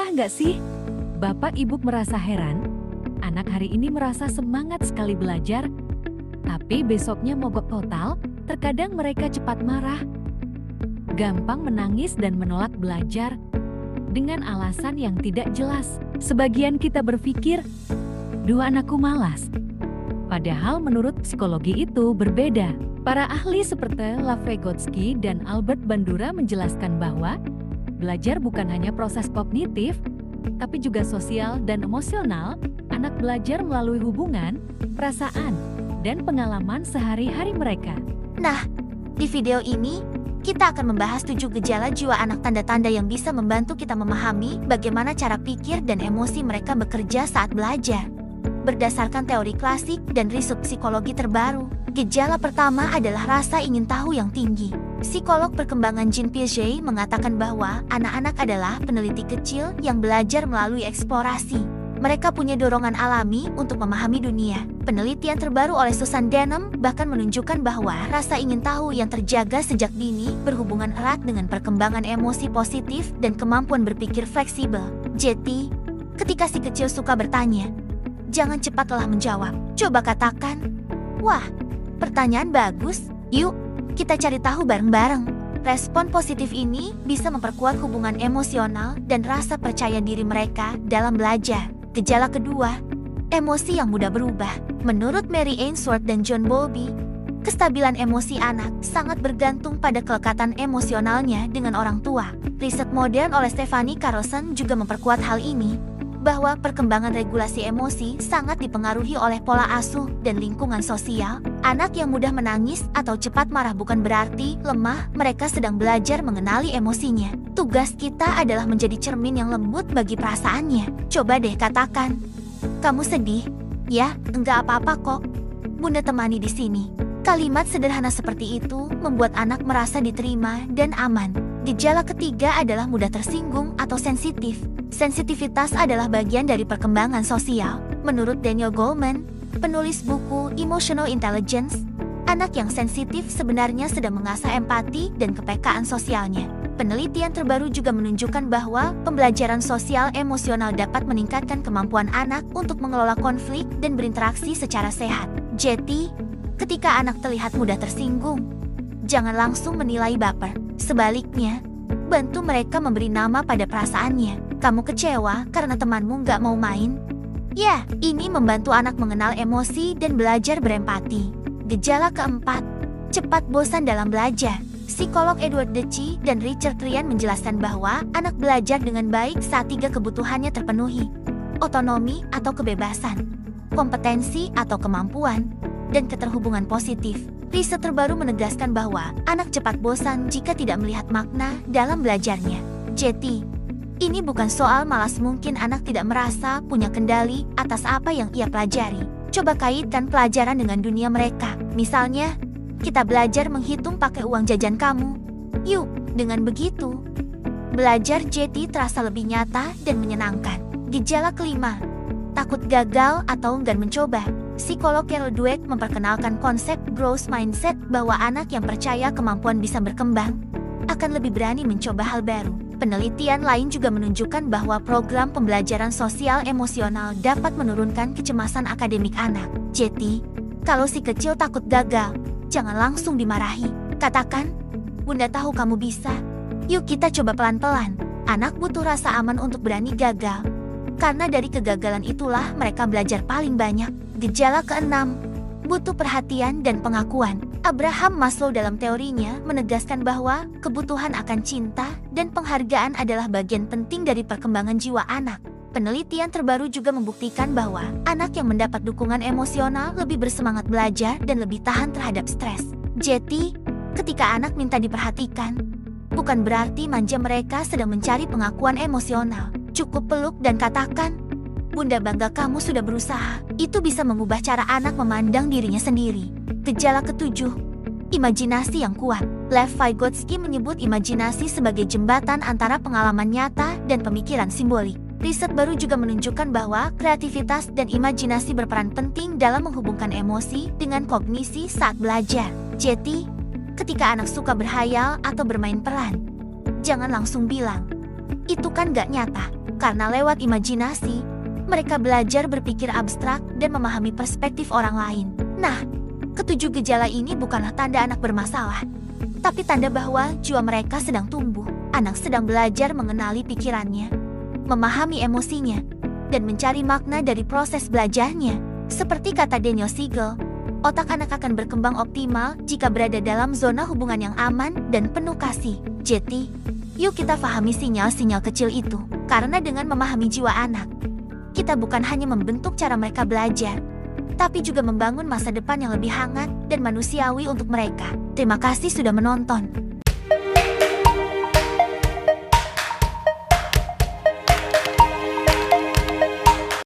Pernah nggak sih, Bapak Ibu merasa heran? Anak hari ini merasa semangat sekali belajar, tapi besoknya mogok total, terkadang mereka cepat marah, gampang menangis dan menolak belajar dengan alasan yang tidak jelas. Sebagian kita berpikir, "Duh, anakku malas." Padahal menurut psikologi itu berbeda. Para ahli seperti Vygotsky dan Albert Bandura menjelaskan bahwa belajar bukan hanya proses kognitif, tapi juga sosial dan emosional. Anak belajar melalui hubungan, perasaan, dan pengalaman sehari-hari mereka. Nah, di video ini, kita akan membahas 7 gejala jiwa anak, tanda-tanda yang bisa membantu kita memahami bagaimana cara pikir dan emosi mereka bekerja saat belajar. Berdasarkan teori klasik dan riset psikologi terbaru, gejala pertama adalah rasa ingin tahu yang tinggi. Psikolog perkembangan Jean Piaget mengatakan bahwa anak-anak adalah peneliti kecil yang belajar melalui eksplorasi. Mereka punya dorongan alami untuk memahami dunia. Penelitian terbaru oleh Susan Denham bahkan menunjukkan bahwa rasa ingin tahu yang terjaga sejak dini berhubungan erat dengan perkembangan emosi positif dan kemampuan berpikir fleksibel. Jadi, ketika si kecil suka bertanya, jangan cepatlah menjawab. Coba katakan, "Wah, pertanyaan bagus. Yuk, kita cari tahu bareng-bareng." Respon positif ini bisa memperkuat hubungan emosional dan rasa percaya diri mereka dalam belajar. Gejala kedua, emosi yang mudah berubah. Menurut Mary Ainsworth dan John Bowlby, kestabilan emosi anak sangat bergantung pada kelekatan emosionalnya dengan orang tua. Riset modern oleh Stephanie Carlson juga memperkuat hal ini, bahwa perkembangan regulasi emosi sangat dipengaruhi oleh pola asuh dan lingkungan sosial. Anak yang mudah menangis atau cepat marah bukan berarti lemah, mereka sedang belajar mengenali emosinya. Tugas kita adalah menjadi cermin yang lembut bagi perasaannya. Coba deh katakan, "Kamu sedih?" "Ya, enggak apa-apa kok. Bunda temani di sini." Kalimat sederhana seperti itu membuat anak merasa diterima dan aman. Gejala ketiga adalah mudah tersinggung atau sensitif. Sensitivitas adalah bagian dari perkembangan sosial. Menurut Daniel Goleman, penulis buku Emotional Intelligence, anak yang sensitif sebenarnya sedang mengasah empati dan kepekaan sosialnya. Penelitian terbaru juga menunjukkan bahwa pembelajaran sosial emosional dapat meningkatkan kemampuan anak untuk mengelola konflik dan berinteraksi secara sehat. Jadi, ketika anak terlihat mudah tersinggung, jangan langsung menilai baper. Sebaliknya, bantu mereka memberi nama pada perasaannya. Kamu kecewa karena temanmu nggak mau main? Ya, ini membantu anak mengenal emosi dan belajar berempati. Gejala keempat, cepat bosan dalam belajar. Psikolog Edward Deci dan Richard Ryan menjelaskan bahwa anak belajar dengan baik saat 3 kebutuhannya terpenuhi: otonomi atau kebebasan, kompetensi atau kemampuan, dan keterhubungan positif. Riset terbaru menegaskan bahwa anak cepat bosan jika tidak melihat makna dalam belajarnya. Jadi, ini bukan soal malas, mungkin anak tidak merasa punya kendali atas apa yang ia pelajari. Coba kaitkan pelajaran dengan dunia mereka. Misalnya, kita belajar menghitung pakai uang jajan kamu. Yuk, dengan begitu, belajar jadi terasa lebih nyata dan menyenangkan. Gejala kelima, takut gagal atau enggan mencoba. Psikolog Carol Dweck memperkenalkan konsep growth mindset, bahwa anak yang percaya kemampuan bisa berkembang akan lebih berani mencoba hal baru. Penelitian lain juga menunjukkan bahwa program pembelajaran sosial emosional dapat menurunkan kecemasan akademik anak. Jadi, kalau si kecil takut gagal, jangan langsung dimarahi. Katakan, "Bunda tahu kamu bisa. Yuk kita coba pelan-pelan." Anak butuh rasa aman untuk berani gagal, karena dari kegagalan itulah mereka belajar paling banyak. Gejala keenam, butuh perhatian dan pengakuan. Abraham Maslow dalam teorinya menegaskan bahwa kebutuhan akan cinta dan penghargaan adalah bagian penting dari perkembangan jiwa anak. Penelitian terbaru juga membuktikan bahwa anak yang mendapat dukungan emosional lebih bersemangat belajar dan lebih tahan terhadap stres. Jadi, ketika anak minta diperhatikan, bukan berarti manja, mereka sedang mencari pengakuan emosional. Cukup peluk dan katakan, "Bunda bangga kamu sudah berusaha." Itu bisa mengubah cara anak memandang dirinya sendiri. Gejala ketujuh, imajinasi yang kuat. Vygotsky menyebut imajinasi sebagai jembatan antara pengalaman nyata dan pemikiran simbolik. Riset baru juga menunjukkan bahwa kreativitas dan imajinasi berperan penting dalam menghubungkan emosi dengan kognisi saat belajar. Jadi, ketika anak suka berhayal atau bermain peran, jangan langsung bilang, "Itu kan gak nyata." Karena lewat imajinasi, mereka belajar berpikir abstrak dan memahami perspektif orang lain. Nah, ketujuh gejala ini bukanlah tanda anak bermasalah, tapi tanda bahwa jiwa mereka sedang tumbuh. Anak sedang belajar mengenali pikirannya, memahami emosinya, dan mencari makna dari proses belajarnya. Seperti kata Daniel Siegel, otak anak akan berkembang optimal jika berada dalam zona hubungan yang aman dan penuh kasih. Jadi, yuk kita pahami sinyal-sinyal kecil itu. Karena dengan memahami jiwa anak, kita bukan hanya membentuk cara mereka belajar, tapi juga membangun masa depan yang lebih hangat dan manusiawi untuk mereka. Terima kasih sudah menonton.